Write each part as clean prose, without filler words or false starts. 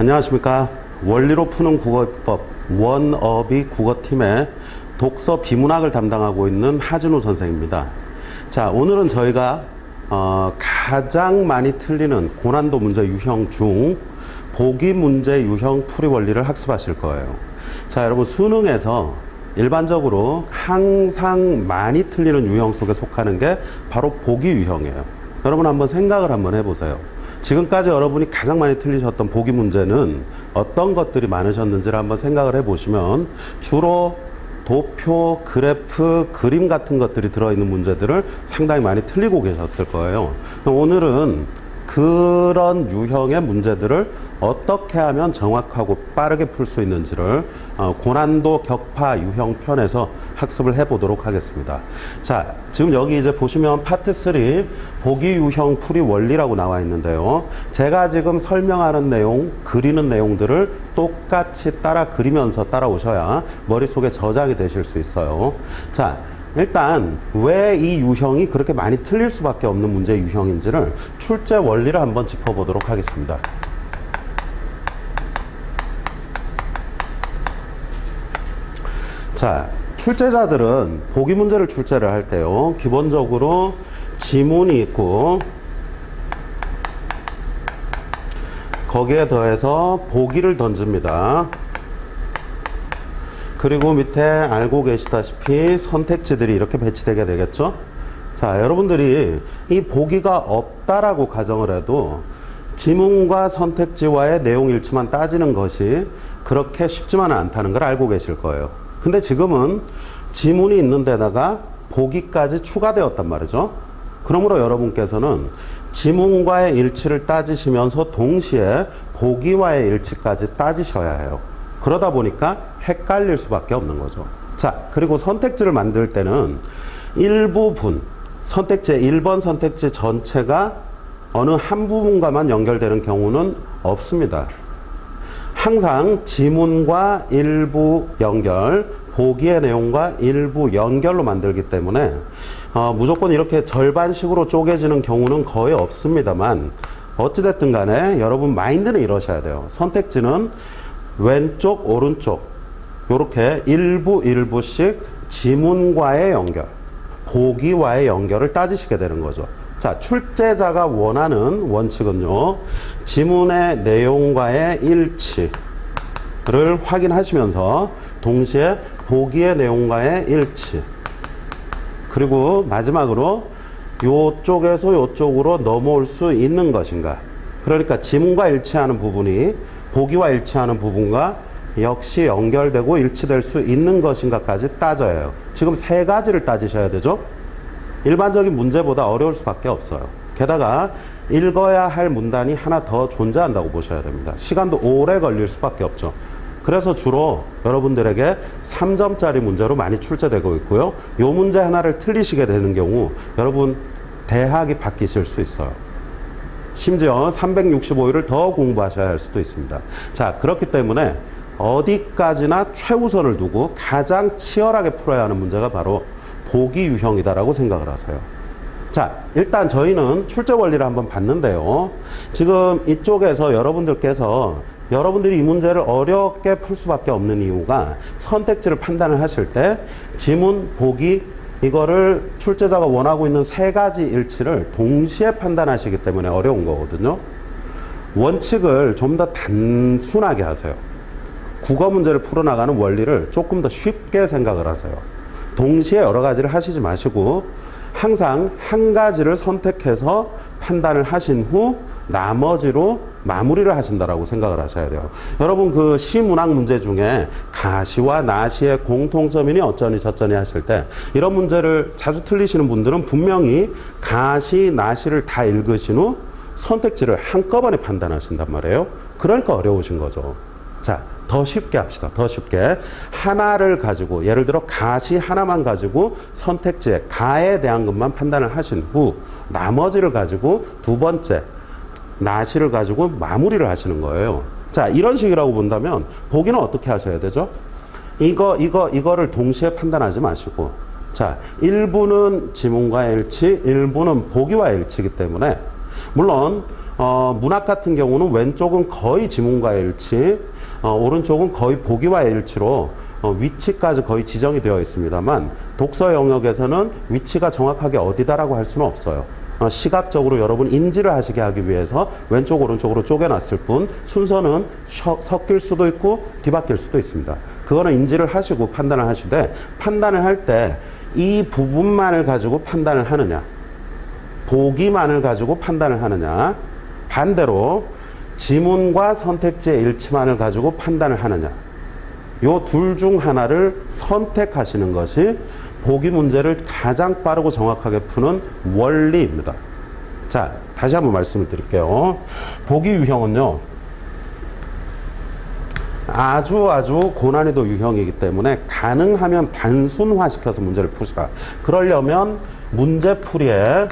안녕하십니까. 원리로 푸는 국어법 원어비 국어팀의 독서 비문학을 담당하고 있는 하진우 선생입니다. 자, 오늘은 저희가 가장 많이 틀리는 고난도 문제 유형 중 보기 문제 유형 풀이 원리를 학습하실 거예요. 자, 여러분, 수능에서 일반적으로 항상 많이 틀리는 유형 속에 속하는 게 바로 보기 유형이에요. 여러분 한번 생각을 한번 해보세요. 지금까지 여러분이 가장 많이 틀리셨던 보기 문제는 어떤 것들이 많으셨는지를 한번 생각을 해보시면 주로 도표, 그래프, 그림 같은 것들이 들어있는 문제들을 상당히 많이 틀리고 계셨을 거예요. 오늘은 그런 유형의 문제들을 어떻게 하면 정확하고 빠르게 풀 수 있는지를 고난도 격파 유형 편에서 학습을 해보도록 하겠습니다. 자, 지금 여기 이제 보시면 파트 3 보기 유형 풀이 원리라고 나와 있는데요. 제가 지금 설명하는 내용, 그리는 내용들을 똑같이 따라 그리면서 따라오셔야 머릿속에 저장이 되실 수 있어요. 자, 일단 왜 이 유형이 그렇게 많이 틀릴 수밖에 없는 문제 유형인지를 출제 원리를 한번 짚어보도록 하겠습니다. 자, 출제자들은 보기 문제를 출제를 할 때요, 기본적으로 지문이 있고 거기에 더해서 보기를 던집니다. 그리고 밑에 알고 계시다시피 선택지들이 이렇게 배치되게 되겠죠. 자, 여러분들이 이 보기가 없다라고 가정을 해도 지문과 선택지와의 내용 일치만 따지는 것이 그렇게 쉽지만은 않다는 걸 알고 계실 거예요. 근데 지금은 지문이 있는 데다가 보기까지 추가되었단 말이죠. 그러므로 여러분께서는 지문과의 일치를 따지시면서 동시에 보기와의 일치까지 따지셔야 해요. 그러다 보니까 헷갈릴 수밖에 없는 거죠. 자, 그리고 선택지를 만들 때는 일부분, 선택지 1번 선택지 전체가 어느 한 부분과만 연결되는 경우는 없습니다. 항상 지문과 일부 연결, 보기의 내용과 일부 연결로 만들기 때문에 무조건 이렇게 절반식으로 쪼개지는 경우는 거의 없습니다만, 어찌됐든 간에 여러분 마인드는 이러셔야 돼요. 선택지는 왼쪽, 오른쪽 이렇게 일부씩 지문과의 연결, 보기와의 연결을 따지시게 되는 거죠. 자, 출제자가 원하는 원칙은요, 지문의 내용과의 일치를 확인하시면서 동시에 보기의 내용과의 일치, 그리고 마지막으로 요쪽에서 요쪽으로 넘어올 수 있는 것인가, 그러니까 지문과 일치하는 부분이 보기와 일치하는 부분과 역시 연결되고 일치될 수 있는 것인가까지 따져야 해요. 지금 세 가지를 따지셔야 되죠. 일반적인 문제보다 어려울 수밖에 없어요. 게다가 읽어야 할 문단이 하나 더 존재한다고 보셔야 됩니다. 시간도 오래 걸릴 수밖에 없죠. 그래서 주로 여러분들에게 3점짜리 문제로 많이 출제되고 있고요. 이 문제 하나를 틀리시게 되는 경우 여러분 대학이 바뀌실 수 있어요. 심지어 365일을 더 공부하셔야 할 수도 있습니다. 자, 그렇기 때문에 어디까지나 최우선을 두고 가장 치열하게 풀어야 하는 문제가 바로 보기 유형이다라고 생각을 하세요. 자, 일단 저희는 출제 원리를 한번 봤는데요. 지금 이쪽에서 여러분들이 이 문제를 어렵게 풀 수밖에 없는 이유가 선택지를 판단을 하실 때 지문, 보기, 이거를 출제자가 원하고 있는 세 가지 일치를 동시에 판단하시기 때문에 어려운 거거든요. 원칙을 좀 더 단순하게 하세요. 국어 문제를 풀어나가는 원리를 조금 더 쉽게 생각을 하세요. 동시에 여러 가지를 하시지 마시고 항상 한 가지를 선택해서 판단을 하신 후 나머지로 마무리를 하신다라고 생각을 하셔야 돼요. 여러분, 그 시문학 문제 중에 가시와 나시의 공통점이니 어쩌니 저쩌니 하실 때 이런 문제를 자주 틀리시는 분들은 분명히 가시, 나시를 다 읽으신 후 선택지를 한꺼번에 판단하신단 말이에요. 그러니까 어려우신 거죠. 자, 더 쉽게 합시다. 더 쉽게. 하나를 가지고, 예를 들어 가시 하나만 가지고 선택지에 가에 대한 것만 판단을 하신 후 나머지를 가지고 두 번째 나시를 가지고 마무리를 하시는 거예요. 자, 이런 식이라고 본다면 보기는 어떻게 하셔야 되죠? 이거를 동시에 판단하지 마시고, 자, 일부는 지문과의 일치, 일부는 보기와의 일치이기 때문에 물론 문학 같은 경우는 왼쪽은 거의 지문과의 일치, 오른쪽은 거의 보기와의 일치로 위치까지 거의 지정이 되어 있습니다만 독서 영역에서는 위치가 정확하게 어디다라고 할 수는 없어요. 시각적으로 여러분 인지를 하시게 하기 위해서 왼쪽 오른쪽으로 쪼개놨을 뿐 순서는 섞일 수도 있고 뒤바뀔 수도 있습니다. 그거는 인지를 하시고 판단을 하시되 판단을 할 때 이 부분만을 가지고 판단을 하느냐 보기만을 가지고 판단을 하느냐 반대로 지문과 선택지의 일치만을 가지고 판단을 하느냐 요 둘 중 하나를 선택하시는 것이 보기 문제를 가장 빠르고 정확하게 푸는 원리입니다. 자, 다시 한번 말씀을 드릴게요. 보기 유형은요, 아주 고난이도 유형이기 때문에 가능하면 단순화시켜서 문제를 푸시라. 그러려면 문제풀이에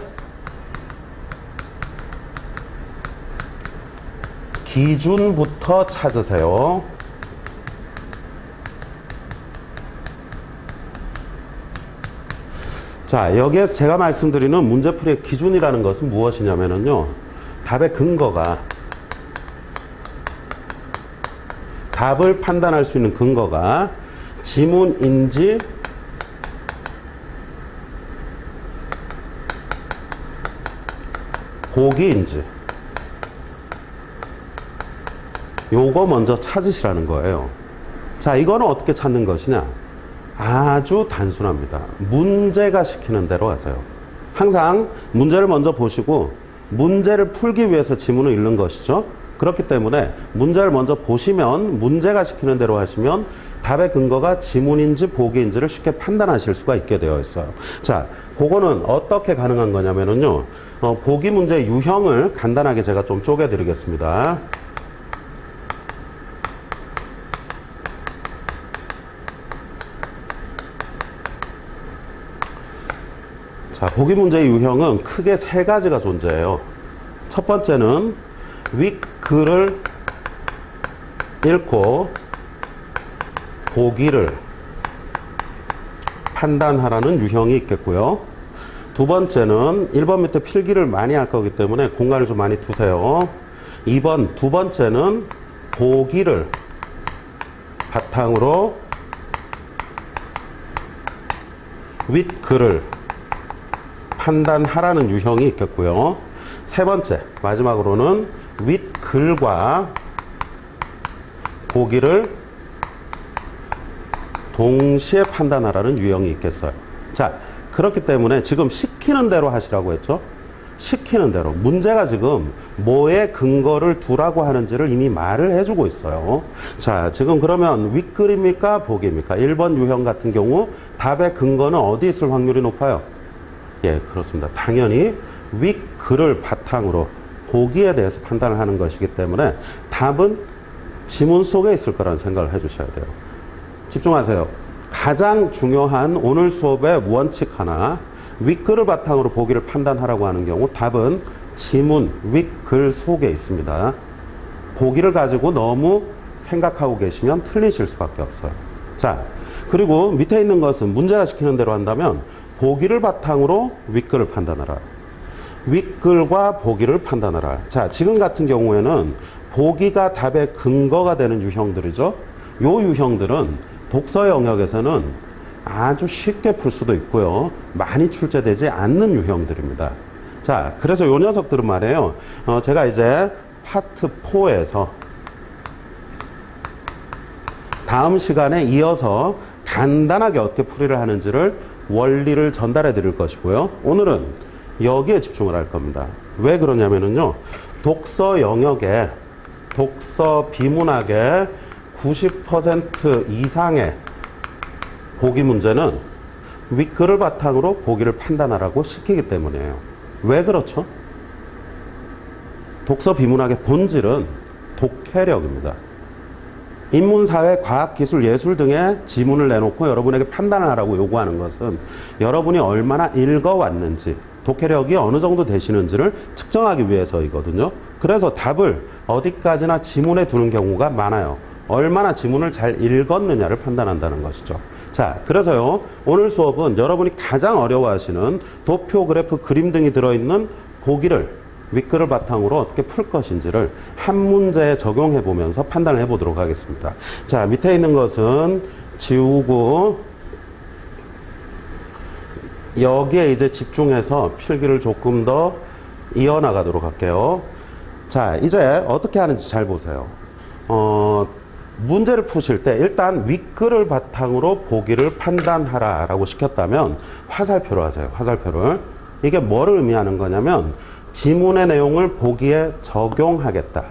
기준부터 찾으세요. 자, 여기에서 제가 말씀드리는 문제풀이의 기준이라는 것은 무엇이냐면요. 답의 근거가, 답을 판단할 수 있는 근거가 지문인지 보기인지 요거 먼저 찾으시라는 거예요. 자, 이거는 어떻게 찾는 것이냐? 아주 단순합니다. 문제가 시키는 대로 하세요. 항상 문제를 먼저 보시고 문제를 풀기 위해서 지문을 읽는 것이죠. 그렇기 때문에 문제를 먼저 보시면 문제가 시키는 대로 하시면 답의 근거가 지문인지 보기인지를 쉽게 판단하실 수가 있게 되어 있어요. 자, 그거는 어떻게 가능한 거냐면요. 보기 문제 유형을 간단하게 제가 좀 쪼개 드리겠습니다. 자, 보기 문제의 유형은 크게 세 가지가 존재해요. 첫 번째는 윗글을 읽고 보기를 판단하라는 유형이 있겠고요. 두 번째는 1번 밑에 필기를 많이 할 거기 때문에 공간을 좀 많이 두세요. 두 번째는 보기를 바탕으로 윗글을 판단하라는 유형이 있겠고요. 세 번째, 마지막으로는 윗글과 보기를 동시에 판단하라는 유형이 있겠어요. 자, 그렇기 때문에 지금 시키는 대로 하시라고 했죠. 시키는 대로. 문제가 지금 뭐에 근거를 두라고 하는지를 이미 말을 해주고 있어요. 자, 지금 그러면 윗글입니까? 보기입니까? 1번 유형 같은 경우 답의 근거는 어디 있을 확률이 높아요? 예, 그렇습니다. 당연히 윗글을 바탕으로 보기에 대해서 판단을 하는 것이기 때문에 답은 지문 속에 있을 거라는 생각을 해주셔야 돼요. 집중하세요. 가장 중요한 오늘 수업의 원칙 하나, 윗글을 바탕으로 보기를 판단하라고 하는 경우 답은 지문, 윗글 속에 있습니다. 보기를 가지고 너무 생각하고 계시면 틀리실 수밖에 없어요. 자, 그리고 밑에 있는 것은 문제가 시키는 대로 한다면 보기를 바탕으로 윗글을 판단하라. 윗글과 보기를 판단하라. 자, 지금 같은 경우에는 보기가 답의 근거가 되는 유형들이죠. 요 유형들은 독서 영역에서는 아주 쉽게 풀 수도 있고요. 많이 출제되지 않는 유형들입니다. 자, 그래서 요 녀석들은 말이에요. 제가 이제 파트 4에서 다음 시간에 이어서 간단하게 어떻게 풀이를 하는지를 원리를 전달해 드릴 것이고요. 오늘은 여기에 집중을 할 겁니다. 왜 그러냐면요. 독서 영역에, 독서 비문학의 90% 이상의 보기 문제는 윗글을 바탕으로 보기를 판단하라고 시키기 때문이에요. 왜 그렇죠? 독서 비문학의 본질은 독해력입니다. 인문사회, 과학기술, 예술 등의 지문을 내놓고 여러분에게 판단을 하라고 요구하는 것은 여러분이 얼마나 읽어왔는지, 독해력이 어느 정도 되시는지를 측정하기 위해서이거든요. 그래서 답을 어디까지나 지문에 두는 경우가 많아요. 얼마나 지문을 잘 읽었느냐를 판단한다는 것이죠. 자, 그래서요, 오늘 수업은 여러분이 가장 어려워하시는 도표, 그래프, 그림 등이 들어있는 보기를 윗글을 바탕으로 어떻게 풀 것인지를 한 문제에 적용해 보면서 판단을 해 보도록 하겠습니다. 자, 밑에 있는 것은 지우고 여기에 이제 집중해서 필기를 조금 더 이어나가도록 할게요. 자, 이제 어떻게 하는지 잘 보세요. 문제를 푸실 때 일단 윗글을 바탕으로 보기를 판단하라 라고 시켰다면 화살표로 하세요. 화살표를. 이게 뭐를 의미하는 거냐면 지문의 내용을 보기에 적용하겠다.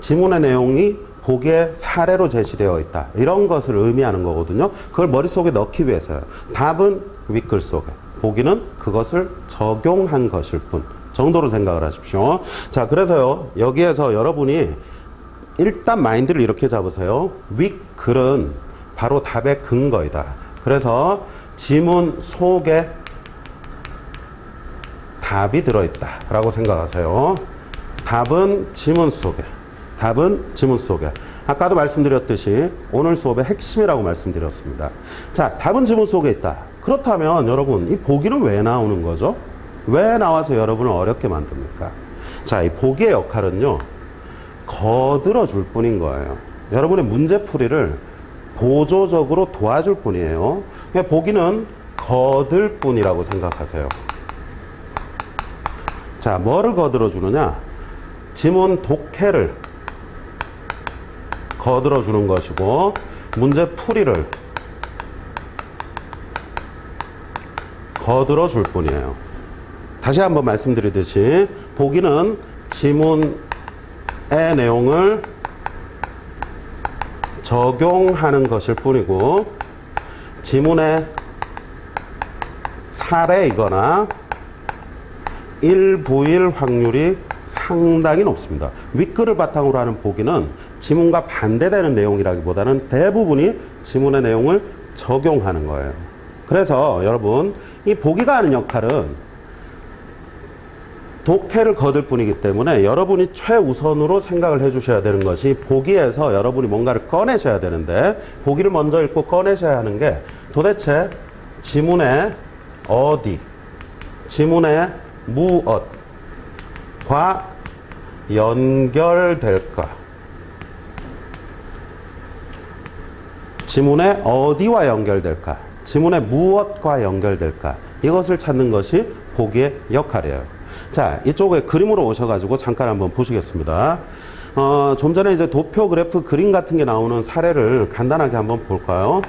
지문의 내용이 보기에 사례로 제시되어 있다. 이런 것을 의미하는 거거든요. 그걸 머릿속에 넣기 위해서요. 답은 윗글 속에, 보기는 그것을 적용한 것일 뿐 정도로 생각을 하십시오. 자, 그래서요, 여기에서 여러분이 일단 마인드를 이렇게 잡으세요. 윗글은 바로 답의 근거이다. 그래서 지문 속에 답이 들어있다 라고 생각하세요. 답은 지문 속에. 답은 지문 속에. 아까도 말씀드렸듯이 오늘 수업의 핵심이라고 말씀드렸습니다. 자, 답은 지문 속에 있다. 그렇다면 여러분, 이 보기는 왜 나오는 거죠? 왜 나와서 여러분을 어렵게 만듭니까? 자, 이 보기의 역할은요, 거들어 줄 뿐인 거예요. 여러분의 문제풀이를 보조적으로 도와줄 뿐이에요. 그러니까 보기는 거들 뿐이라고 생각하세요. 자, 뭐를 거들어 주느냐? 지문 독해를 거들어 주는 것이고, 문제풀이를 거들어 줄 뿐이에요. 다시 한번 말씀드리듯이 보기는 지문의 내용을 적용하는 것일 뿐이고, 지문의 사례이거나 일부일 확률이 상당히 높습니다. 윗글을 바탕으로 하는 보기는 지문과 반대되는 내용이라기보다는 대부분이 지문의 내용을 적용하는 거예요. 그래서 여러분, 이 보기가 하는 역할은 독해를 거둘 뿐이기 때문에 여러분이 최우선으로 생각을 해 주셔야 되는 것이, 보기에서 여러분이 뭔가를 꺼내셔야 되는데, 보기를 먼저 읽고 꺼내셔야 하는 게 도대체 지문의 어디, 지문의 무엇과 연결될까? 지문의 어디와 연결될까? 지문의 무엇과 연결될까? 이것을 찾는 것이 보기의 역할이에요. 자, 이쪽에 그림으로 오셔가지고 잠깐 한번 보시겠습니다. 좀 전에 이제 도표 그래프 그림 같은 게 나오는 사례를 간단하게 한번 볼까요?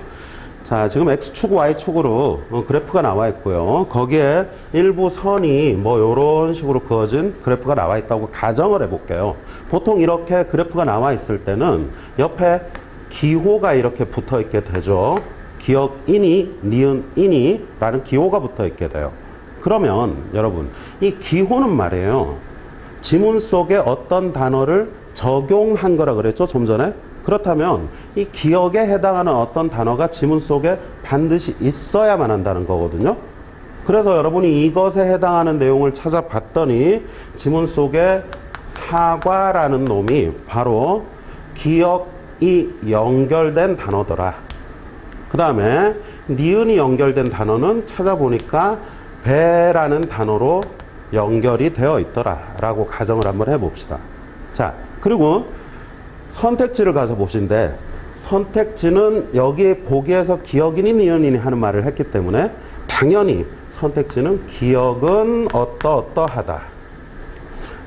자, 지금 X축, Y축으로 그래프가 나와 있고요. 거기에 일부 선이 뭐 요런 식으로 그어진 그래프가 나와 있다고 가정을 해볼게요. 보통 이렇게 그래프가 나와 있을 때는 옆에 기호가 이렇게 붙어 있게 되죠. 기억이니, 니은이니 라는 기호가 붙어 있게 돼요. 그러면 여러분, 이 기호는 말이에요, 지문 속에 어떤 단어를 적용한 거라 그랬죠, 좀 전에? 그렇다면 이 기억에 해당하는 어떤 단어가 지문 속에 반드시 있어야만 한다는 거거든요. 그래서 여러분이 이것에 해당하는 내용을 찾아봤더니 지문 속에 사과라는 놈이 바로 기억이 연결된 단어더라. 그 다음에 니은이 연결된 단어는 찾아보니까 배라는 단어로 연결이 되어 있더라 라고 가정을 한번 해봅시다. 자, 그리고 선택지를 가서 보신데, 선택지는 여기 보기에서 기억이니 니은이니 하는 말을 했기 때문에 당연히 선택지는 기억은 어떠어떠하다,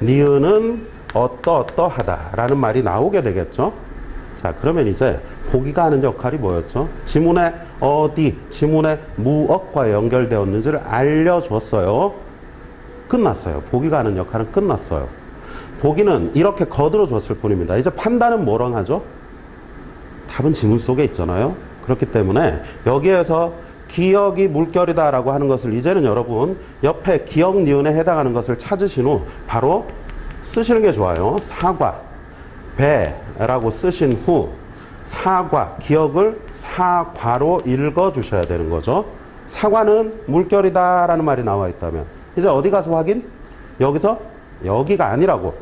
니은은 어떠어떠하다 라는 말이 나오게 되겠죠. 자, 그러면 이제 보기가 하는 역할이 뭐였죠? 지문의 어디, 지문의 무엇과 연결되었는지를 알려줬어요. 끝났어요. 보기가 하는 역할은 끝났어요. 보기는 이렇게 거들어 줬을 뿐입니다. 이제 판단은 뭐랑 하죠? 답은 지문 속에 있잖아요. 그렇기 때문에 여기에서 기억이 물결이다 라고 하는 것을 이제는 여러분 옆에 기억 니은에 해당하는 것을 찾으신 후 바로 쓰시는 게 좋아요. 사과, 배라고 쓰신 후 사과, 기억을 사과로 읽어주셔야 되는 거죠. 사과는 물결이다 라는 말이 나와 있다면 이제 어디 가서 확인? 여기서 여기가 아니라고,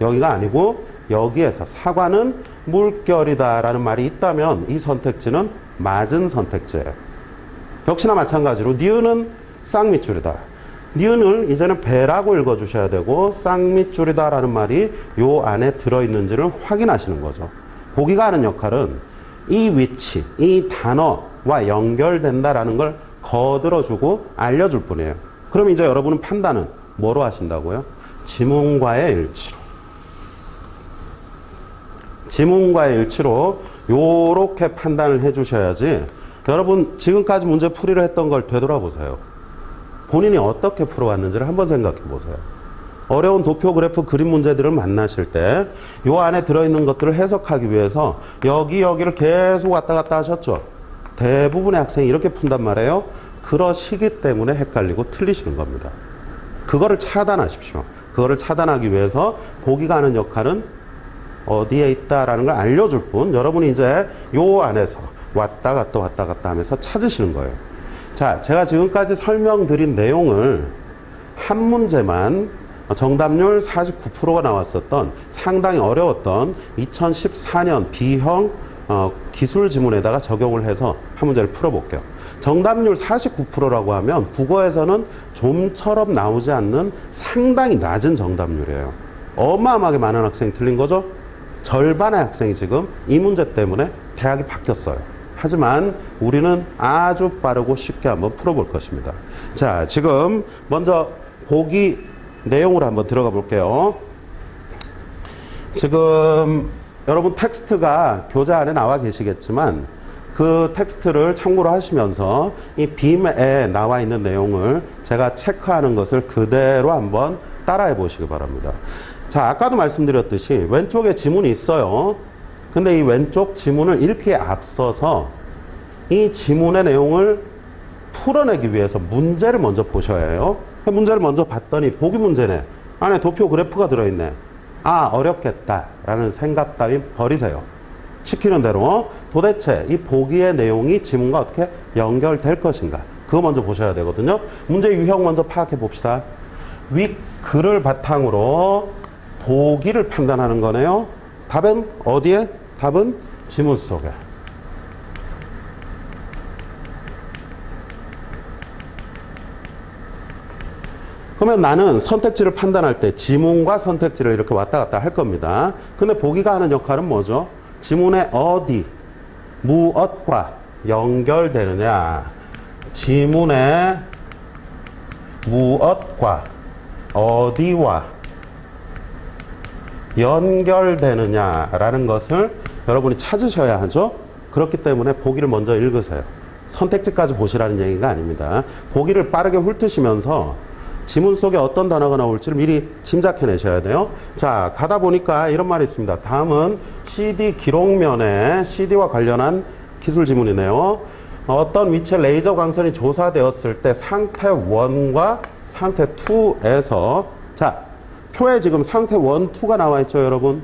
여기가 아니고 여기에서 사과는 물결이다 라는 말이 있다면 이 선택지는 맞은 선택지예요. 역시나 마찬가지로 니은은 쌍미줄이다. 니은을 이제는 배라고 읽어주셔야 되고 쌍밑줄이다 라는 말이 요 안에 들어있는지를 확인하시는 거죠. 보기가 하는 역할은 이 위치, 이 단어와 연결된다라는 걸 거들어주고 알려줄 뿐이에요. 그럼 이제 여러분은 판단은 뭐로 하신다고요? 지문과의 일치로. 지문과의 일치로 요렇게 판단을 해주셔야지. 여러분 지금까지 문제 풀이를 했던 걸 되돌아보세요. 본인이 어떻게 풀어왔는지를 한번 생각해 보세요. 어려운 도표 그래프 그림 문제들을 만나실 때 요 안에 들어있는 것들을 해석하기 위해서 여기를 계속 왔다 갔다 하셨죠. 대부분의 학생이 이렇게 푼단 말이에요. 그러시기 때문에 헷갈리고 틀리시는 겁니다. 그거를 차단하십시오. 그거를 차단하기 위해서 보기가 하는 역할은 어디에 있다라는 걸 알려줄 뿐, 여러분이 이제 요 안에서 왔다 갔다 하면서 찾으시는 거예요. 자, 제가 지금까지 설명드린 내용을 한 문제만 정답률 49%가 나왔었던 상당히 어려웠던 2014년 B형 기술 지문에다가 적용을 해서 한 문제를 풀어볼게요. 정답률 49%라고 하면 국어에서는 좀처럼 나오지 않는 상당히 낮은 정답률이에요. 어마어마하게 많은 학생이 틀린 거죠. 절반의 학생이 지금 이 문제 때문에 대학이 바뀌었어요. 하지만 우리는 아주 빠르고 쉽게 한번 풀어볼 것입니다. 자, 지금 먼저 보기 내용으로 한번 들어가 볼게요. 지금 여러분 텍스트가 교재 안에 나와 계시겠지만 그 텍스트를 참고로 하시면서 이 빔에 나와 있는 내용을 제가 체크하는 것을 그대로 한번 따라해 보시기 바랍니다. 자, 아까도 말씀드렸듯이 왼쪽에 지문이 있어요. 근데 이 왼쪽 지문을 읽기에 앞서서 이 지문의 내용을 풀어내기 위해서 문제를 먼저 보셔야 해요. 문제를 먼저 봤더니 보기 문제네. 안에 도표 그래프가 들어있네. 아, 어렵겠다 라는 생각 따위 버리세요. 시키는 대로 도대체 이 보기의 내용이 지문과 어떻게 연결될 것인가, 그거 먼저 보셔야 되거든요. 문제 유형 먼저 파악해 봅시다. 윗 글을 바탕으로 보기를 판단하는 거네요. 답은 어디에? 답은 지문 속에. 그러면 나는 선택지를 판단할 때 지문과 선택지를 이렇게 왔다 갔다 할 겁니다. 근데 보기가 하는 역할은 뭐죠? 지문의 어디, 무엇과 연결되느냐. 지문의 무엇과 어디와 연결되느냐라는 것을 여러분이 찾으셔야 하죠. 그렇기 때문에 보기를 먼저 읽으세요. 선택지까지 보시라는 얘기가 아닙니다. 보기를 빠르게 훑으시면서 지문 속에 어떤 단어가 나올지를 미리 짐작해내셔야 돼요. 자, 가다 보니까 이런 말이 있습니다. 다음은 CD 기록면에 CD와 관련한 기술 지문이네요. 어떤 위치에 레이저 광선이 조사되었을 때 상태 1과 상태 2에서, 자, 표에 지금 상태 1, 2가 나와 있죠, 여러분.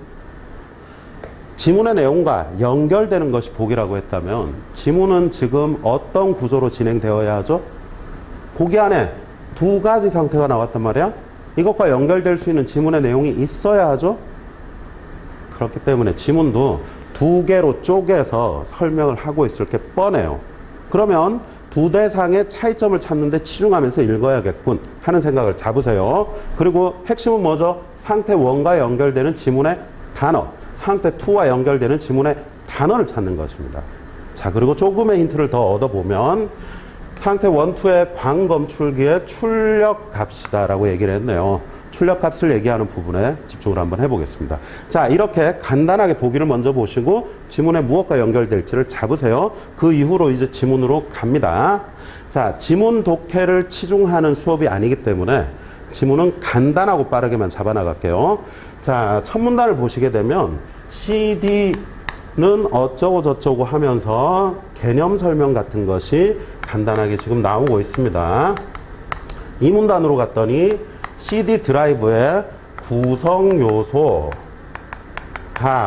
지문의 내용과 연결되는 것이 보기라고 했다면 지문은 지금 어떤 구조로 진행되어야 하죠? 보기 안에 두 가지 상태가 나왔단 말이야. 이것과 연결될 수 있는 지문의 내용이 있어야 하죠. 그렇기 때문에 지문도 두 개로 쪼개서 설명을 하고 있을 게 뻔해요. 그러면 두 대상의 차이점을 찾는데 치중하면서 읽어야겠군 하는 생각을 잡으세요. 그리고 핵심은 뭐죠? 상태 1과 연결되는 지문의 단어, 상태 2와 연결되는 지문의 단어를 찾는 것입니다. 자, 그리고 조금의 힌트를 더 얻어보면 상태 1, 2의 광검출기의 출력값이다 라고 얘기를 했네요. 출력값을 얘기하는 부분에 집중을 한번 해보겠습니다. 자, 이렇게 간단하게 보기를 먼저 보시고 지문에 무엇과 연결될지를 잡으세요. 그 이후로 이제 지문으로 갑니다. 자, 지문 독해를 치중하는 수업이 아니기 때문에 지문은 간단하고 빠르게만 잡아나갈게요. 자, 첫 문단을 보시게 되면 CD는 어쩌고 저쩌고 하면서 개념 설명 같은 것이 간단하게 지금 나오고 있습니다. 이 문단으로 갔더니 CD 드라이브의 구성 요소가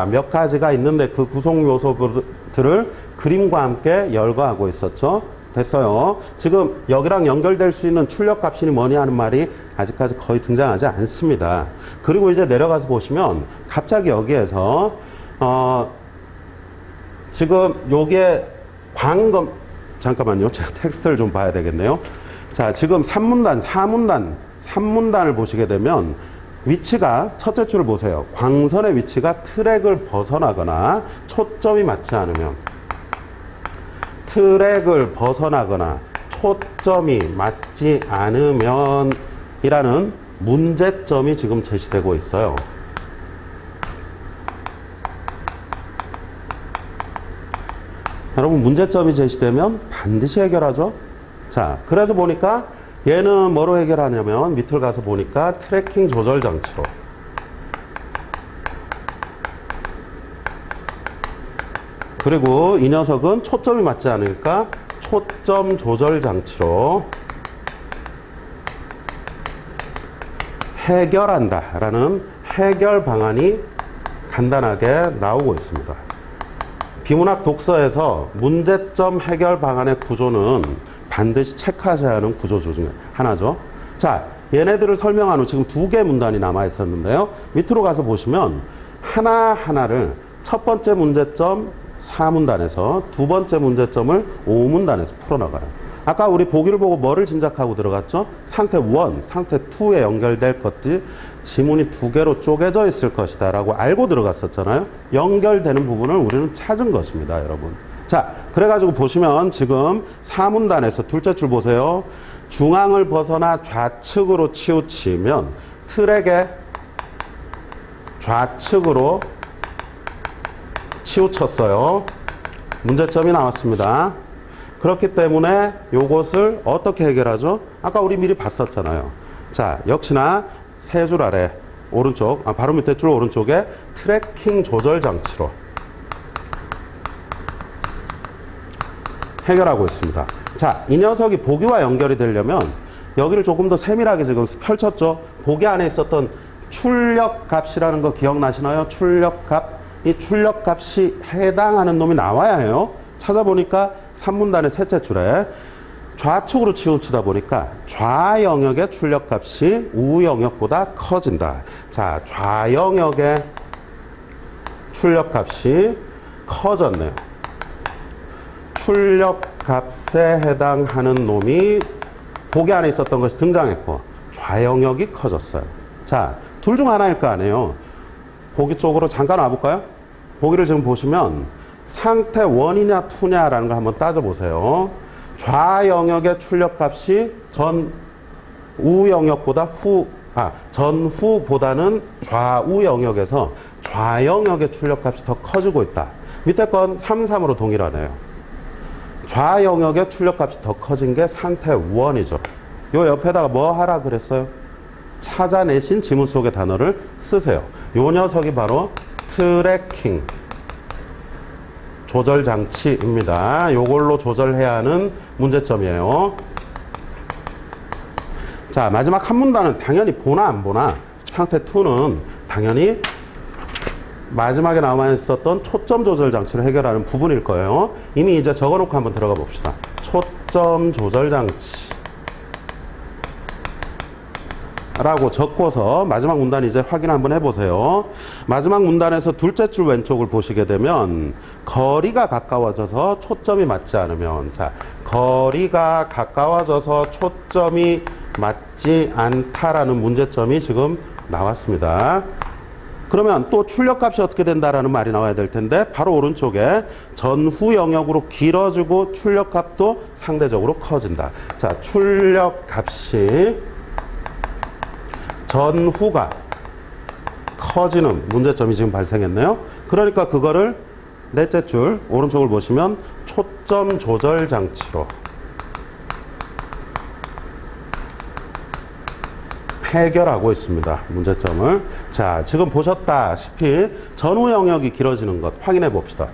몇 가지가 있는데 그 구성 요소들을 그림과 함께 열거하고 있었죠. 됐어요. 지금 여기랑 연결될 수 있는 출력값이니 뭐니 하는 말이 아직까지 거의 등장하지 않습니다. 그리고 이제 내려가서 보시면 갑자기 여기에서 지금 요게 잠깐만요. 제가 텍스트를 좀 봐야 되겠네요. 자, 지금 3문단, 4문단, 3문단을 보시게 되면 위치가 첫째 줄을 보세요. 광선의 위치가 트랙을 벗어나거나 초점이 맞지 않으면, 트랙을 벗어나거나 초점이 맞지 않으면 이라는 문제점이 지금 제시되고 있어요. 여러분, 문제점이 제시되면 반드시 해결하죠. 자, 그래서 보니까 얘는 뭐로 해결하냐면 밑을 가서 보니까 트래킹 조절 장치로, 그리고 이 녀석은 초점이 맞지 않으니까 초점 조절 장치로 해결한다 라는 해결 방안이 간단하게 나오고 있습니다. 비문학 독서에서 문제점 해결 방안의 구조는 반드시 체크하셔야 하는 구조 중에 하나죠. 자, 얘네들을 설명한 후 지금 2개 문단이 남아 있었는데요. 밑으로 가서 보시면 하나하나를 첫 번째 문제점 4문단에서 두 번째 문제점을 5문단에서 풀어나가요. 아까 우리 보기를 보고 뭐를 짐작하고 들어갔죠? 상태 1, 상태 2에 연결될 것들이 지문이 2개로 쪼개져 있을 것이다 라고 알고 들어갔었잖아요. 연결되는 부분을 우리는 찾은 것입니다, 여러분. 자, 그래가지고 보시면 지금 4문단에서 둘째 줄 보세요. 중앙을 벗어나 좌측으로 치우치면 트랙에 좌측으로 치우쳤어요. 문제점이 나왔습니다. 그렇기 때문에 이것을 어떻게 해결하죠? 아까 우리 미리 봤었잖아요. 자, 역시나 세 줄 아래 오른쪽, 바로 밑에 줄 오른쪽에 트래킹 조절 장치로 해결하고 있습니다. 자, 이 녀석이 보기와 연결이 되려면 여기를 조금 더 세밀하게 지금 펼쳤죠. 보기 안에 있었던 출력 값이라는 거 기억나시나요? 출력 값. 이 출력 값이 해당하는 놈이 나와야 해요. 찾아보니까 3문단의 셋째 줄에 좌측으로 치우치다 보니까 좌영역의 출력 값이 우영역보다 커진다. 자, 좌영역의 출력 값이 커졌네요. 출력 값에 해당하는 놈이 보기 안에 있었던 것이 등장했고 좌영역이 커졌어요. 자, 둘 중 하나일 거 아니에요. 보기 쪽으로 잠깐 와볼까요? 보기를 지금 보시면 상태 1이냐 2냐라는 걸 한번 따져보세요. 좌영역의 출력값이 전후보다는 좌우 영역에서 좌영역의 출력값이 더 커지고 있다. 밑에 건 3, 3으로 동일하네요. 좌영역의 출력값이 더 커진 게 상태 1이죠. 요 옆에다가 뭐 하라 그랬어요? 찾아내신 지문 속의 단어를 쓰세요. 요 녀석이 바로 트래킹 조절 장치입니다. 요걸로 조절해야 하는 문제점이에요. 자, 마지막 한 문단은 당연히 보나 안 보나, 상태 2는 당연히 마지막에 남아 있었던 초점 조절 장치를 해결하는 부분일 거예요. 이미 이제 적어놓고 한번 들어가 봅시다. 초점 조절 장치 라고 적고서 마지막 문단 이제 확인 한번 해보세요. 마지막 문단에서 둘째 줄 왼쪽을 보시게 되면 거리가 가까워져서 초점이 맞지 않으면, 자, 거리가 가까워져서 초점이 맞지 않다라는 문제점이 지금 나왔습니다. 그러면 또 출력값이 어떻게 된다라는 말이 나와야 될 텐데, 바로 오른쪽에 전후 영역으로 길어지고 출력값도 상대적으로 커진다. 자, 출력값이 전후가 커지는 문제점이 지금 발생했네요. 그러니까 그거를 넷째 줄 오른쪽을 보시면 초점 조절 장치로 해결하고 있습니다. 문제점을. 자, 지금 보셨다시피 전후 영역이 길어지는 것 확인해 봅시다.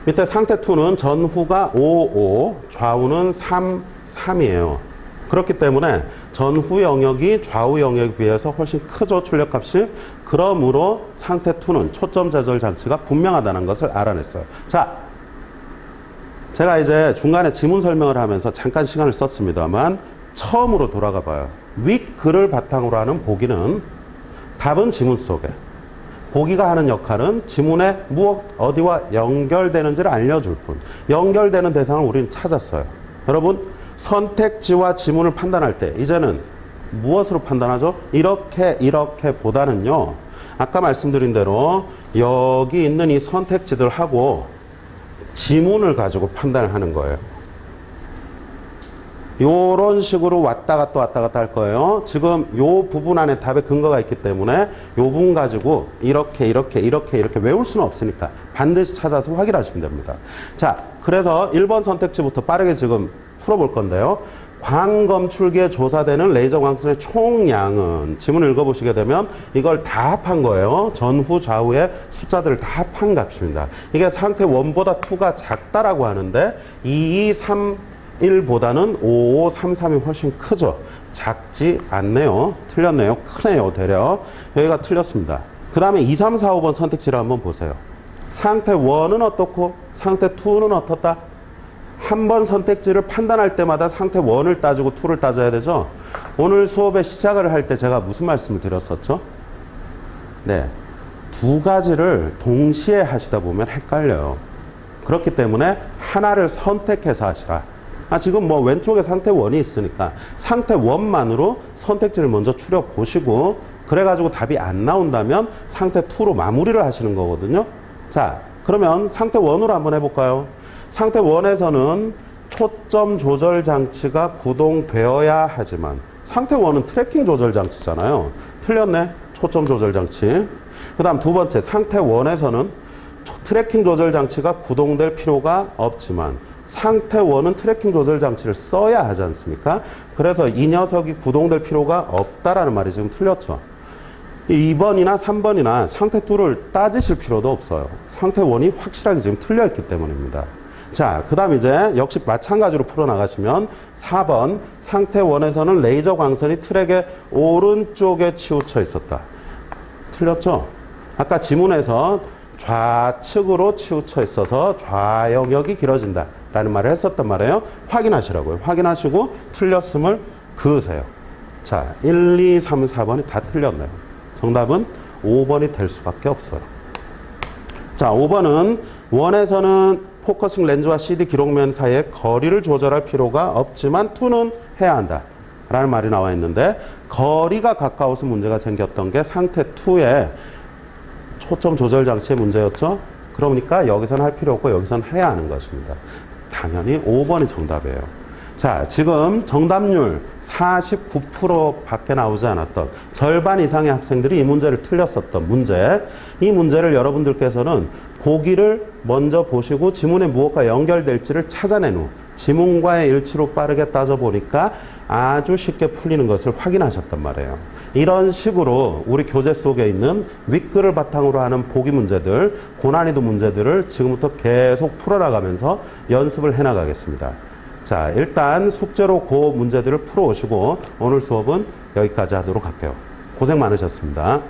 밑에 상태 2는 전후가 5, 5, 좌우는 3, 3이에요. 그렇기 때문에 전후 영역이 좌우 영역에 비해서 훨씬 크죠, 출력값이. 그러므로 상태 2는 초점 조절 장치가 분명하다는 것을 알아냈어요. 자, 제가 이제 중간에 지문 설명을 하면서 잠깐 시간을 썼습니다만 처음으로 돌아가 봐요. 윗글을 바탕으로 하는 보기는 답은 지문 속에, 보기가 하는 역할은 지문에 무엇 어디와 연결되는지를 알려줄 뿐, 연결되는 대상을 우리는 찾았어요. 여러분, 선택지와 지문을 판단할 때 이제는 무엇으로 판단하죠? 이렇게 보다는요. 아까 말씀드린 대로 여기 있는 이 선택지들하고 지문을 가지고 판단을 하는 거예요. 요런 식으로 왔다 갔다 할 거예요. 지금 요 부분 안에 답의 근거가 있기 때문에 요 부분 가지고 이렇게 외울 수는 없으니까 반드시 찾아서 확인하시면 됩니다. 자, 그래서 1번 선택지부터 빠르게 지금 풀어볼 건데요. 광검출기에 조사되는 레이저 광선의 총량은 지문을 읽어보시게 되면 이걸 다 합한 거예요. 전후 좌우의 숫자들을 다 합한 값입니다. 이게 상태 1보다 2가 작다라고 하는데 2, 2, 3, 1보다는 5, 5, 3, 3이 훨씬 크죠. 작지 않네요. 틀렸네요. 크네요. 되려. 여기가 틀렸습니다. 그 다음에 2, 3, 4, 5번 선택지를 한번 보세요. 상태 1은 어떻고 상태 2는 어떻다? 한 번 선택지를 판단할 때마다 상태 1을 따지고 2를 따져야 되죠. 오늘 수업의 시작을 할 때 제가 무슨 말씀을 드렸었죠? 네, 두 가지를 동시에 하시다 보면 헷갈려요. 그렇기 때문에 하나를 선택해서 하시라. 지금 뭐 왼쪽에 상태 1이 있으니까 상태 1만으로 선택지를 먼저 추려 보시고 그래가지고 답이 안 나온다면 상태 2로 마무리를 하시는 거거든요. 자, 그러면 상태 1으로 한번 해볼까요? 상태 1에서는 초점 조절 장치가 구동되어야 하지만 상태 1은 트래킹 조절 장치잖아요. 틀렸네. 초점 조절 장치. 그 다음 두 번째 상태 1에서는 트래킹 조절 장치가 구동될 필요가 없지만 상태 1은 트래킹 조절 장치를 써야 하지 않습니까? 그래서 이 녀석이 구동될 필요가 없다라는 말이 지금 틀렸죠. 2번이나 3번이나 상태 2를 따지실 필요도 없어요. 상태 1이 확실하게 지금 틀려있기 때문입니다. 자, 그 다음 이제 역시 마찬가지로 풀어나가시면 4번 상태 1에서는 레이저 광선이 트랙의 오른쪽에 치우쳐 있었다. 틀렸죠? 아까 지문에서 좌측으로 치우쳐 있어서 좌영역이 길어진다 라는 말을 했었단 말이에요. 확인하시라고요. 확인하시고 틀렸음을 그으세요. 자, 1, 2, 3, 4번이 다 틀렸네요. 정답은 5번이 될 수밖에 없어요. 자, 5번은 1에서는 포커싱 렌즈와 CD 기록면 사이에 거리를 조절할 필요가 없지만 2는 해야 한다 라는 말이 나와 있는데 거리가 가까워서 문제가 생겼던 게 상태 2의 초점 조절 장치의 문제였죠. 그러니까 여기서는 할 필요 없고 여기서는 해야 하는 것입니다. 당연히 5번이 정답이에요. 자, 지금 정답률 49%밖에 나오지 않았던 절반 이상의 학생들이 이 문제를 틀렸었던 문제. 이 문제를 여러분들께서는 보기를 먼저 보시고 지문에 무엇과 연결될지를 찾아낸 후 지문과의 일치로 빠르게 따져보니까 아주 쉽게 풀리는 것을 확인하셨단 말이에요. 이런 식으로 우리 교재 속에 있는 윗글을 바탕으로 하는 보기 문제들, 고난이도 문제들을 지금부터 계속 풀어나가면서 연습을 해나가겠습니다. 자, 일단 숙제로 그 문제들을 풀어오시고 오늘 수업은 여기까지 하도록 할게요. 고생 많으셨습니다.